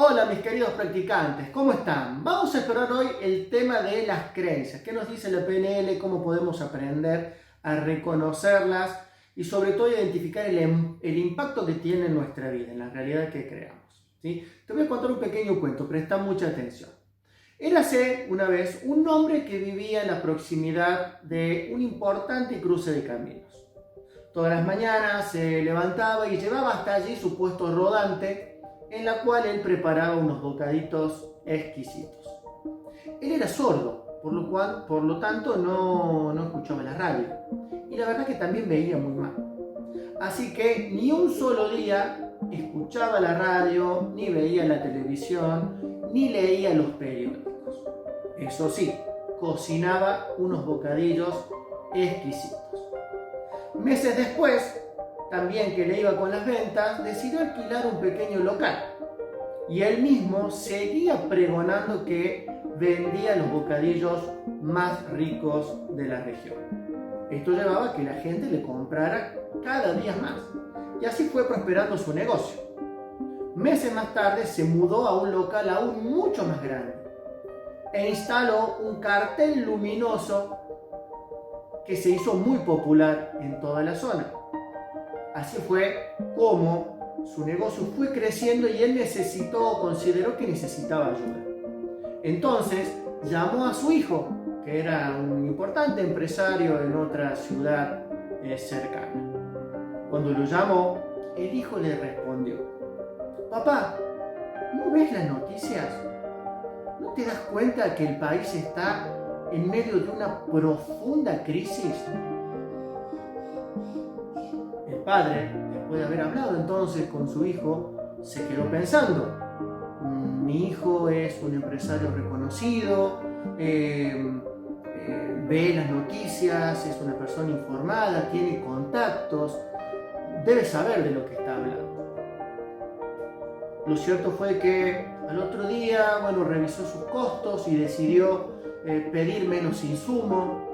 Hola mis queridos practicantes, ¿cómo están? Vamos a explorar hoy el tema de las creencias. ¿Qué nos dice la PNL? ¿Cómo podemos aprender a reconocerlas? Y sobre todo identificar el impacto que tiene en nuestra vida, en la realidad que creamos. ¿Sí? Te voy a contar un pequeño cuento, presta mucha atención. Érase una vez un hombre que vivía en la proximidad de un importante cruce de caminos. Todas las mañanas se levantaba y llevaba hasta allí su puesto rodante, en la cual él preparaba unos bocaditos exquisitos. Él era sordo, por lo tanto no escuchaba la radio. Y la verdad que también veía muy mal. Así que ni un solo día escuchaba la radio, ni veía la televisión, ni leía los periódicos. Eso sí, cocinaba unos bocadillos exquisitos. Meses después, también que le iba con las ventas, decidió alquilar un pequeño local. Y él mismo seguía pregonando que vendía los bocadillos más ricos de la región. Esto llevaba a que la gente le comprara cada día más. Y así fue prosperando su negocio. Meses más tarde se mudó a un local aún mucho más grande e instaló un cartel luminoso que se hizo muy popular en toda la zona. Así fue como su negocio fue creciendo y él consideró que necesitaba ayuda. Entonces llamó a su hijo, que era un importante empresario en otra ciudad cercana. Cuando lo llamó, el hijo le respondió: «Papá, ¿no ves las noticias? ¿No te das cuenta que el país está en medio de una profunda crisis?» El padre, después de haber hablado entonces con su hijo, se quedó pensando: mi hijo es un empresario reconocido, ve las noticias, es una persona informada, tiene contactos, debe saber de lo que está hablando. Lo cierto fue que al otro día, revisó sus costos y decidió pedir menos insumo.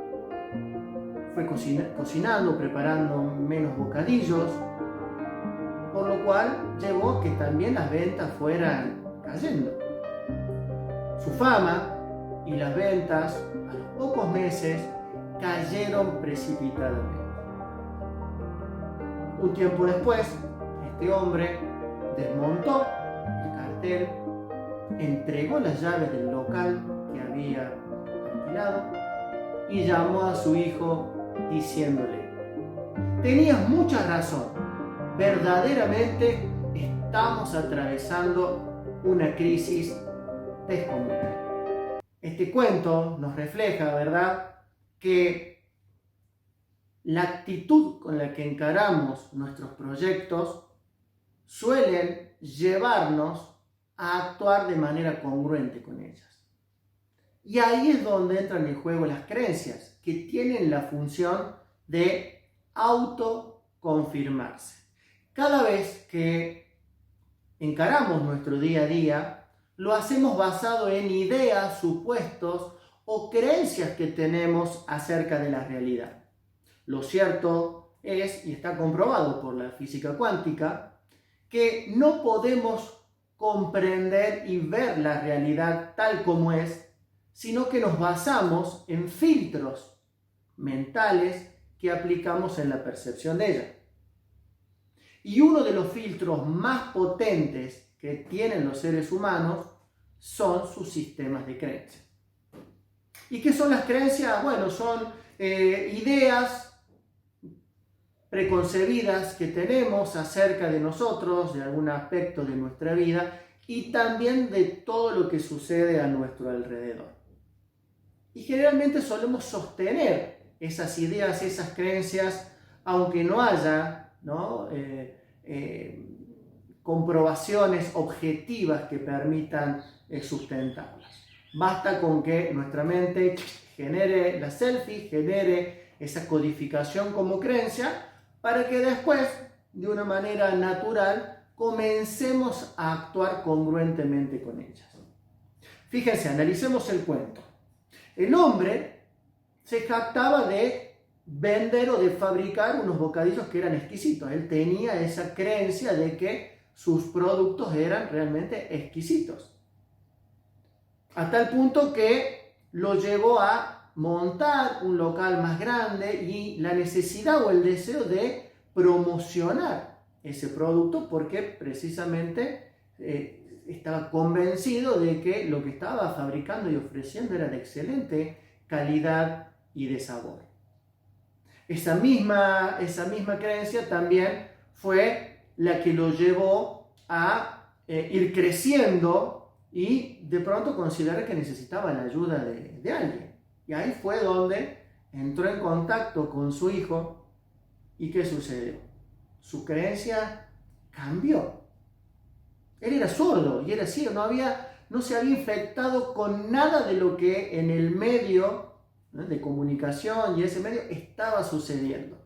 Fue cocinando, preparando menos bocadillos, por lo cual llevó a que también las ventas fueran cayendo. Su fama y las ventas a los pocos meses cayeron precipitadamente. Un tiempo después, este hombre desmontó el cartel, entregó las llaves del local que había alquilado y llamó a su hijo diciéndole: «Tenías mucha razón, verdaderamente estamos atravesando una crisis descomunal». Este cuento nos refleja, ¿verdad?, que la actitud con la que encaramos nuestros proyectos suelen llevarnos a actuar de manera congruente con ellas. Y ahí es donde entran en juego las creencias, que tienen la función de autoconfirmarse. Cada vez que encaramos nuestro día a día, lo hacemos basado en ideas, supuestos o creencias que tenemos acerca de la realidad. Lo cierto es, y está comprobado por la física cuántica, que no podemos comprender y ver la realidad tal como es, sino que nos basamos en filtros mentales que aplicamos en la percepción de ella. Y uno de los filtros más potentes que tienen los seres humanos son sus sistemas de creencias. ¿Y qué son las creencias? Son ideas preconcebidas que tenemos acerca de nosotros, de algún aspecto de nuestra vida y también de todo lo que sucede a nuestro alrededor. Y generalmente solemos sostener esas ideas, esas creencias, aunque no haya comprobaciones objetivas que permitan sustentarlas. Basta con que nuestra mente genere la selfie, genere esa codificación como creencia, para que después, de una manera natural, comencemos a actuar congruentemente con ellas. Fíjense, analicemos el cuento. El hombre se jactaba de vender o de fabricar unos bocadillos que eran exquisitos. Él tenía esa creencia de que sus productos eran realmente exquisitos. A tal punto que lo llevó a montar un local más grande y la necesidad o el deseo de promocionar ese producto porque precisamente estaba convencido de que lo que estaba fabricando y ofreciendo era de excelente calidad y de sabor. Esa misma creencia también fue la que lo llevó a ir creciendo y de pronto considerar que necesitaba la ayuda de alguien. Y ahí fue donde entró en contacto con su hijo. ¿Y qué sucedió? Su creencia cambió. Él era sordo y era ciego, no se había infectado con nada de lo que en el medio, ¿no?, de comunicación y ese medio estaba sucediendo.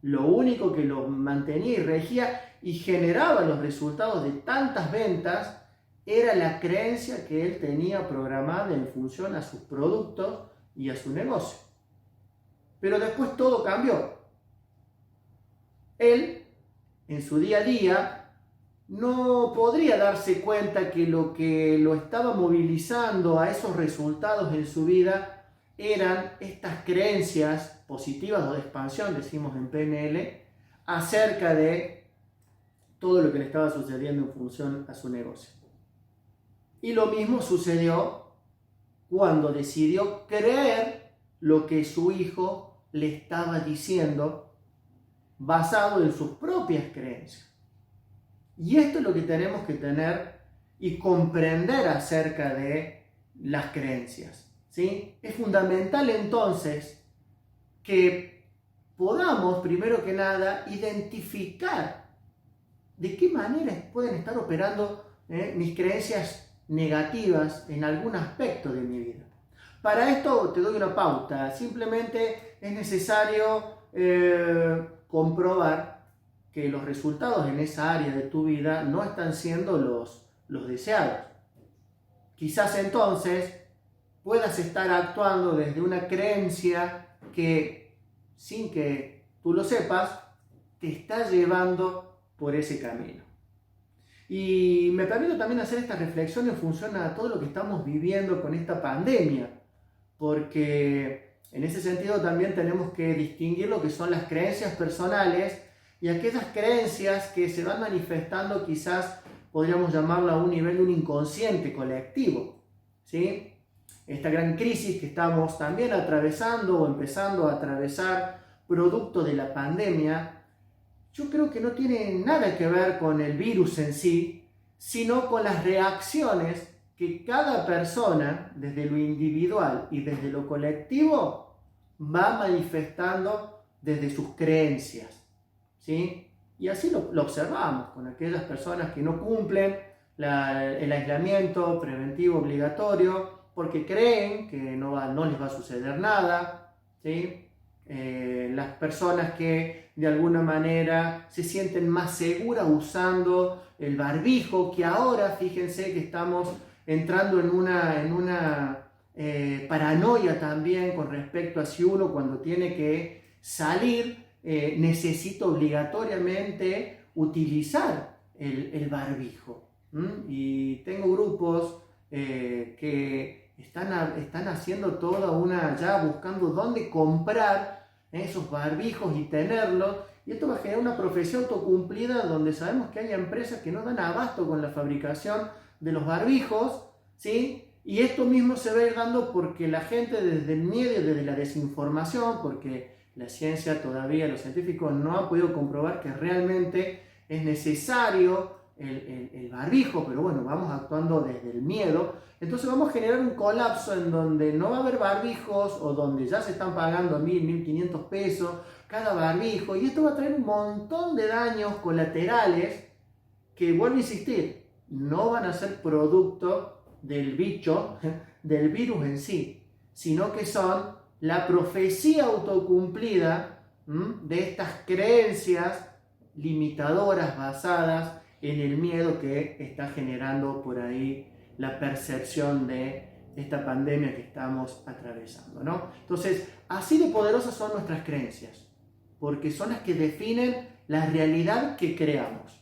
Lo único que lo mantenía y regía y generaba los resultados de tantas ventas era la creencia que él tenía programada en función a sus productos y a su negocio. Pero después todo cambió. Él, en su día a día, no podría darse cuenta que lo estaba movilizando a esos resultados en su vida eran estas creencias positivas o de expansión, decimos en PNL, acerca de todo lo que le estaba sucediendo en función a su negocio. Y lo mismo sucedió cuando decidió creer lo que su hijo le estaba diciendo basado en sus propias creencias. Y esto es lo que tenemos que tener y comprender acerca de las creencias, ¿sí? Es fundamental entonces que podamos, primero que nada, identificar de qué manera pueden estar operando mis creencias negativas en algún aspecto de mi vida. Para esto te doy una pauta. Simplemente es necesario comprobar que los resultados en esa área de tu vida no están siendo los deseados. Quizás entonces puedas estar actuando desde una creencia que, sin que tú lo sepas, te está llevando por ese camino. Y me permito también hacer esta reflexión en función a todo lo que estamos viviendo con esta pandemia, porque en ese sentido también tenemos que distinguir lo que son las creencias personales y aquellas creencias que se van manifestando, quizás podríamos llamarlo a un nivel de un inconsciente colectivo, ¿sí? Esta gran crisis que estamos también atravesando o empezando a atravesar producto de la pandemia, yo creo que no tiene nada que ver con el virus en sí, sino con las reacciones que cada persona, desde lo individual y desde lo colectivo, va manifestando desde sus creencias, ¿sí? Y así lo observamos con aquellas personas que no cumplen el aislamiento preventivo obligatorio porque creen que no les va a suceder nada, ¿sí? Las personas que de alguna manera se sienten más seguras usando el barbijo, que ahora fíjense que estamos entrando en una paranoia también con respecto a si uno cuando tiene que salir necesita obligatoriamente utilizar el barbijo. Y tengo grupos que están haciendo ya buscando dónde comprar esos barbijos y tenerlos, y esto va a generar una profecía autocumplida donde sabemos que hay empresas que no dan abasto con la fabricación de los barbijos, ¿sí? Y esto mismo se va a ir dando porque la gente desde el miedo y desde la desinformación, porque la ciencia todavía, los científicos no han podido comprobar que realmente es necesario el barbijo, pero bueno, vamos actuando desde el miedo. Entonces vamos a generar un colapso en donde no va a haber barbijos o donde ya se están pagando 1.000, 1.500 pesos cada barbijo, y esto va a traer un montón de daños colaterales que, vuelvo a insistir, no van a ser producto del bicho, del virus en sí, sino que son la profecía autocumplida de estas creencias limitadoras basadas en el miedo que está generando por ahí la percepción de esta pandemia que estamos atravesando, ¿no? Entonces, así de poderosas son nuestras creencias, porque son las que definen la realidad que creamos.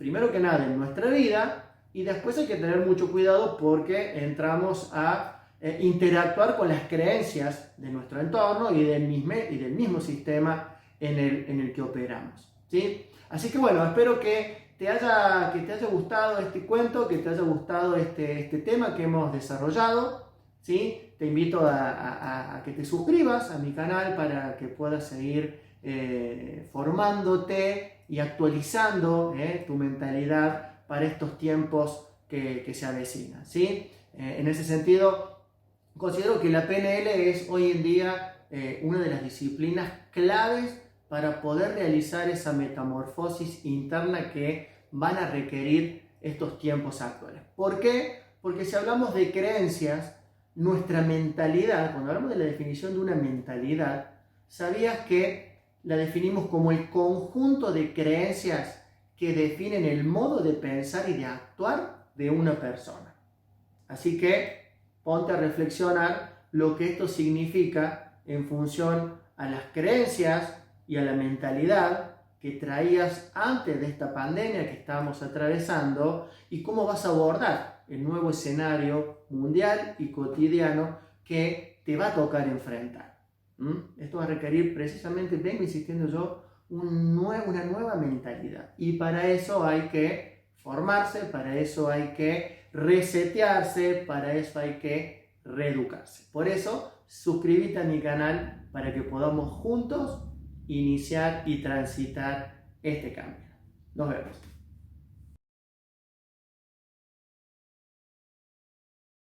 primero que nada en nuestra vida, y después hay que tener mucho cuidado porque entramos a interactuar con las creencias de nuestro entorno y del mismo sistema en el que operamos, ¿sí? Así que bueno, espero que te haya gustado este cuento, que te haya gustado este tema que hemos desarrollado, ¿sí? Te invito a que te suscribas a mi canal para que puedas seguir formándote y actualizando tu mentalidad para estos tiempos que se avecinan, ¿sí? En ese sentido, considero que la PNL es hoy en día una de las disciplinas claves para poder realizar esa metamorfosis interna que van a requerir estos tiempos actuales. ¿Por qué? Porque si hablamos de creencias, nuestra mentalidad, cuando hablamos de la definición de una mentalidad, ¿sabías que la definimos como el conjunto de creencias que definen el modo de pensar y de actuar de una persona? Así que ponte a reflexionar lo que esto significa en función a las creencias y a la mentalidad que traías antes de esta pandemia que estamos atravesando y cómo vas a abordar el nuevo escenario mundial y cotidiano que te va a tocar enfrentar. Esto va a requerir precisamente, vengo insistiendo yo, una nueva mentalidad. Y para eso hay que formarse, para eso hay que resetearse, para eso hay que reeducarse. Por eso, suscríbete a mi canal para que podamos juntos iniciar y transitar este cambio. Nos vemos.